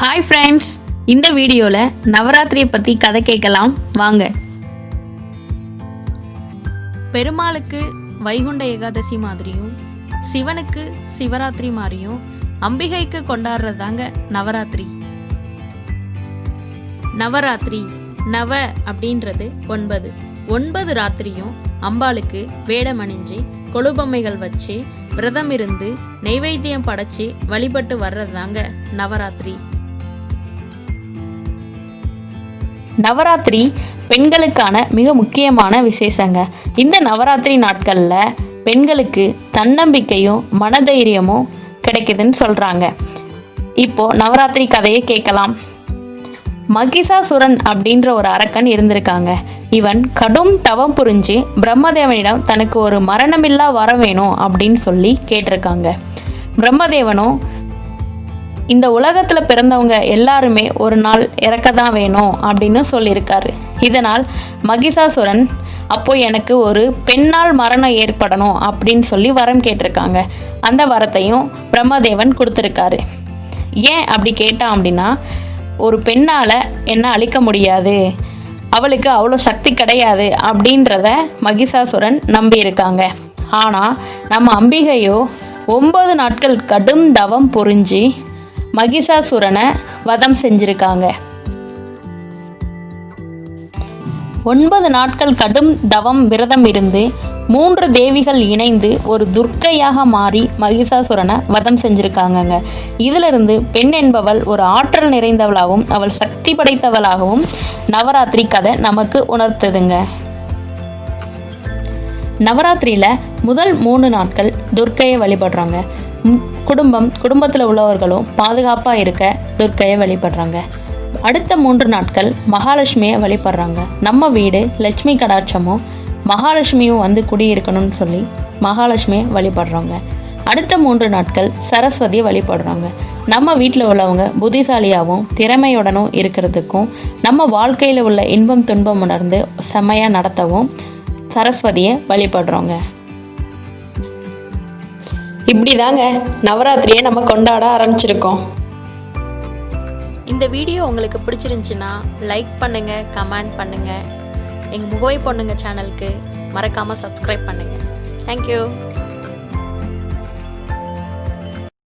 Hi friends, இந்த வீடியோவில் நவராத்திரியை பற்றி கதை கேட்கலாம் வாங்க. பெருமாளுக்கு வைகுண்ட ஏகாதசி மாதிரியும் சிவனுக்கு சிவராத்திரி மாதிரியும் அம்பிகைக்கு கொண்டாடுறதாங்க நவராத்திரி. நவராத்திரி நவ அப்படின்றது 9 ராத்திரியும் அம்பாளுக்கு வேடம் அணிஞ்சு கொலுபொம்மைகள் வச்சு விரதம் இருந்து நெய்வேத்தியம் படைச்சு வழிபட்டு வர்றதாங்க நவராத்திரி. நவராத்திரி பெண்களுக்கான மிக முக்கியமான விசேஷங்க. இந்த நவராத்திரி நாட்களில் பெண்களுக்கு தன்னம்பிக்கையும் மனதைரியமும் கிடைக்குதுன்னு சொல்கிறாங்க. இப்போது நவராத்திரி கதையை கேட்கலாம். மகிஷாசுரன் அப்படின்ற ஒரு அரக்கன் இருந்திருக்காங்க. இவன் கடும் தவம் புரிஞ்சு பிரம்மதேவனிடம் தனக்கு ஒரு மரணமில்லா வரம் வேணும் அப்படின்னு சொல்லி கேட்டிருக்காங்க. பிரம்மதேவனும் இந்த உலகத்தில் பிறந்தவங்க எல்லாருமே ஒரு நாள் இறக்க தான் வேணும் அப்படின்னு சொல்லியிருக்காரு. இதனால் மகிஷாசுரன் அப்போ எனக்கு ஒரு பெண்ணால் மரணம் ஏற்படணும் அப்படின்னு சொல்லி வரம் கேட்டிருக்காங்க. அந்த வரத்தையும் பிரம்மதேவன் கொடுத்துருக்காரு. ஏன் அப்படி கேட்டான் அப்படின்னா, ஒரு பெண்ணால் என்ன அழிக்க முடியாது, அவளுக்கு அவ்வளோ சக்தி கிடையாது அப்படின்றத மகிஷாசுரன் நம்பியிருக்காங்க. ஆனால் நம்ம அம்பிகையோ 9 நாட்கள் கடும் தவம் புரிஞ்சு மகிஷாசுரனை வதம் செஞ்சுருக்காங்க. 9 நாட்கள் கடும் தவம் விரதம் இருந்து 3 தேவிகள் இணைந்து ஒரு துர்க்கையாக மாறி மகிஷாசுரனை வதம் செஞ்சுருக்காங்கங்க. இதிலிருந்து பெண் என்பவள் ஒரு ஆற்றல் நிறைந்தவளாகவும் அவள் சக்தி படைத்தவளாகவும் நவராத்திரி கதை நமக்கு உணர்த்துதுங்க. நவராத்திரியில் முதல் 3 நாட்கள் துர்க்கையை வழிபடுறாங்க. குடும்பத்தில் உள்ளவர்களும் பாதுகாப்பாக இருக்க துர்க்கையை வழிபடுறாங்க. அடுத்த 3 நாட்கள் மகாலட்சுமியை வழிபடுறாங்க. நம்ம வீடு லட்சுமி கடாட்சமும் மகாலட்சுமியும் வந்து குடியிருக்கணும்னு சொல்லி மகாலட்சுமியை வழிபடுறாங்க. அடுத்த 3 நாட்கள் சரஸ்வதியை வழிபடுறாங்க. நம்ம வீட்டில் உள்ளவங்க புத்திசாலியாகவும் திறமையுடனும் இருக்கிறதுக்கும் நம்ம வாழ்க்கையில் உள்ள இன்பம் துன்பம் உணர்ந்து செம்மையாக நடத்தவும் சரஸ்வதியை வழிபடுறோங்க. இப்படி தாங்க நவராத்திரியை நம்ம கொண்டாட ஆரம்பிச்சிருக்கோம். இந்த வீடியோ உங்களுக்கு பிடிச்சிருந்துச்சுன்னா லைக் பண்ணுங்கள், கமெண்ட் பண்ணுங்கள். எங்கள் முகவை பொண்ணுங்க சேனலுக்கு மறக்காமல் சப்ஸ்கிரைப் பண்ணுங்கள். தேங்க்யூ.